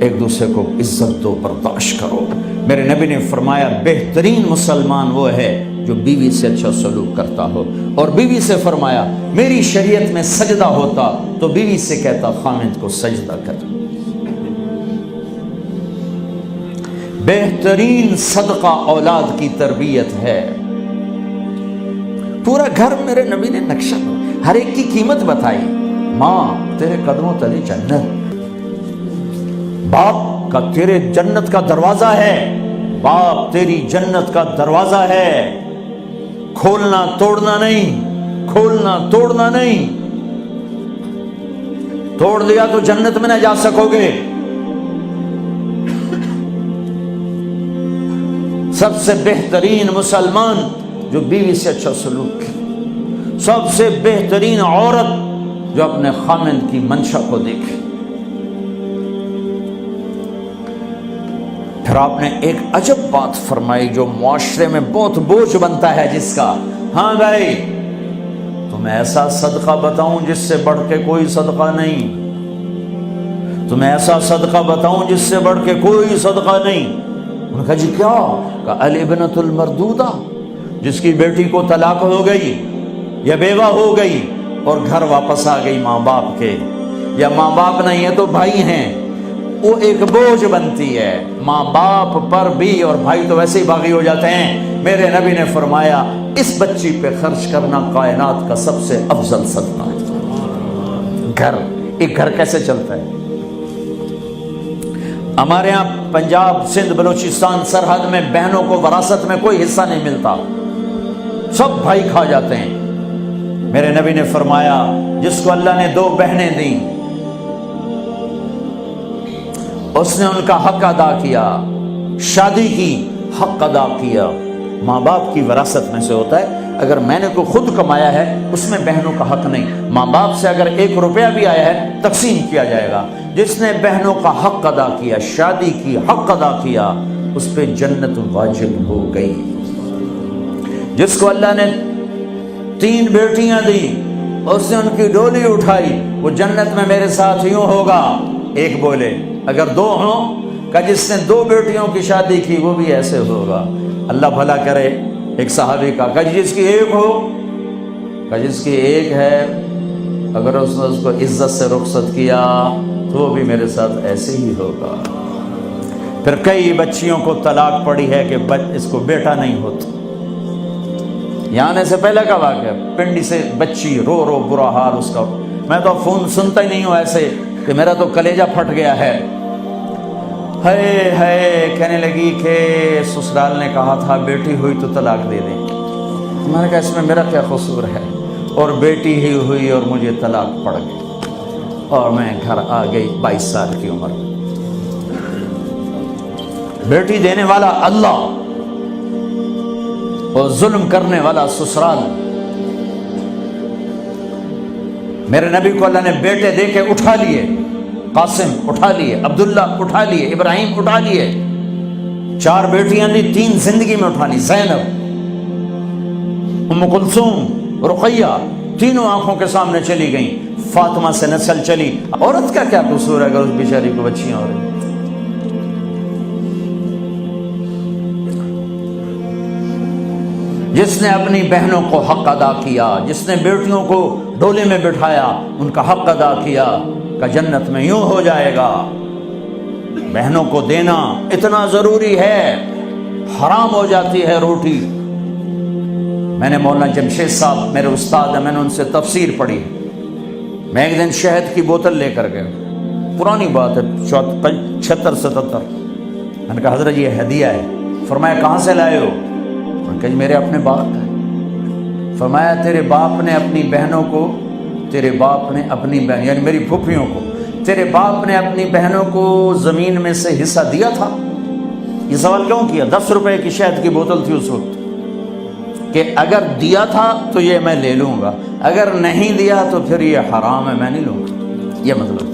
ایک دوسرے کو عزت دو، برداشت کرو۔ میرے نبی نے فرمایا بہترین مسلمان وہ ہے جو بیوی سے اچھا سلوک کرتا ہو، اور بیوی سے فرمایا میری شریعت میں سجدہ ہوتا تو بیوی سے کہتا خامند کو سجدہ کر۔ بہترین صدقہ اولاد کی تربیت ہے۔ پورا گھر میرے نبی نے نقشہ، ہر ایک کی قیمت بتائی۔ ماں تیرے قدموں تلے جنت، باپ کا تیرے جنت کا دروازہ ہے، باپ تیری جنت کا دروازہ ہے، کھولنا توڑنا نہیں، کھولنا توڑنا نہیں، توڑ دیا تو جنت میں نہ جا سکو گے۔ سب سے بہترین مسلمان جو بیوی سے اچھا سلوک کرے، سب سے بہترین عورت جو اپنے خامند کی منشا کو دیکھے۔ پھر آپ نے ایک عجب بات فرمائی جو معاشرے میں بہت بوجھ بنتا ہے جس کا، ہاں بھائی تمہیں ایسا صدقہ بتاؤں جس سے بڑھ کے کوئی صدقہ نہیں، تمہیں ایسا صدقہ بتاؤں جس سے بڑھ کے کوئی صدقہ نہیں۔ انہوں نے کہا جی کیا؟ کہا الابنۃ المردودہ، جس کی بیٹی کو طلاق ہو گئی یا بیوہ ہو گئی اور گھر واپس آ گئی ماں باپ کے، یا ماں باپ نہیں ہے تو بھائی ہیں، وہ ایک بوجھ بنتی ہے ماں باپ پر بھی، اور بھائی تو ویسے ہی باغی ہو جاتے ہیں۔ میرے نبی نے فرمایا اس بچی پہ خرچ کرنا کائنات کا سب سے افضل صدقہ ہے۔ گھر، ایک گھر کیسے چلتا ہے؟ ہمارے ہاں پنجاب، سندھ، بلوچستان سرحد میں بہنوں کو وراثت میں کوئی حصہ نہیں ملتا، سب بھائی کھا جاتے ہیں۔ میرے نبی نے فرمایا جس کو اللہ نے 2 بہنیں دیں اس نے ان کا حق ادا کیا، شادی کی حق ادا کیا۔ ماں باپ کی وراثت میں سے ہوتا ہے، اگر میں نے کوئی خود کمایا ہے اس میں بہنوں کا حق نہیں، ماں باپ سے اگر 1 روپیہ بھی آیا ہے تقسیم کیا جائے گا۔ جس نے بہنوں کا حق ادا کیا، شادی کی حق ادا کیا، اس پہ جنت واجب ہو گئی۔ جس کو اللہ نے 3 بیٹیاں دی اور اس نے ان کی ڈولی اٹھائی، وہ جنت میں میرے ساتھ یوں ہوگا۔ ایک بولے اگر 2 ہوں، کہ جس نے 2 بیٹیوں کی شادی کی وہ بھی ایسے ہوگا۔ اللہ بھلا کرے۔ ایک صحابی کا کہ جس کی 1 ہو، کہ جس کی 1 ہے، اگر اس نے اس کو عزت سے رخصت کیا تو وہ بھی میرے ساتھ ایسے ہی ہوگا۔ پھر کئی بچیوں کو طلاق پڑی ہے کہ اس کو بیٹا نہیں ہوتا۔ یہاں آنے سے پہلے کا واقعہ، پنڈی سے بچی رو رو برا حال اس کا، میں تو فون سنتا ہی نہیں ہوں ایسے کہ میرا تو کلیجہ پھٹ گیا ہے۔ ہے کہنے لگی کہ سسرال نے کہا تھا بیٹی ہوئی تو طلاق دے دیں۔ میں نے کہا اس میں میرا کیا قصور ہے، اور بیٹی ہی ہوئی اور مجھے طلاق پڑ گئی اور میں گھر آ گئی 22 سال کی عمر میں۔ بیٹی دینے والا اللہ اور ظلم کرنے والا سسرال۔ میرے نبی کو اللہ نے بیٹے دے کے اٹھا لیے، قاسم اٹھا لیے، عبداللہ اٹھا لیے، ابراہیم اٹھا لیے، 4 بیٹیاں دی، 3 زندگی میں اٹھا لی، زینب، ام کلثوم، رقیہ، تینوں آنکھوں کے سامنے چلی گئیں، فاطمہ سے نسل چلی۔ عورت کا کیا قصور ہے اگر اس بیچاری کو بچیاں ہو رہی؟ جس نے اپنی بہنوں کو حق ادا کیا، جس نے بیٹیوں کو ڈولے میں بٹھایا، ان کا حق ادا کیا، کہ جنت میں یوں ہو جائے گا۔ بہنوں کو دینا اتنا ضروری ہے، حرام ہو جاتی ہے روٹی۔ میں نے مولانا جمشید صاحب میرے استاد ہیں، میں نے ان سے تفسیر پڑھی۔ میں ایک دن شہد کی بوتل لے کر گیا، پرانی بات ہے 76-77۔ میں نے کہا حضرت یہ ہدیہ ہے۔ فرمایا کہاں سے لائے ہو؟ میں نے کہا جی میرے اپنے باپ کا ہے۔ فرمایا تیرے باپ نے اپنی بہنوں کو، تیرے باپ نے اپنی بہن یعنی میری پھوپھیوں کو، تیرے باپ نے اپنی بہنوں کو زمین میں سے حصہ دیا تھا؟ یہ سوال کیوں کیا؟ 10 روپے کی شہد کی بوتل تھی اس وقت، کہ اگر دیا تھا تو یہ میں لے لوں گا، اگر نہیں دیا تو پھر یہ حرام ہے، میں نہیں لوں گا، یہ مطلب۔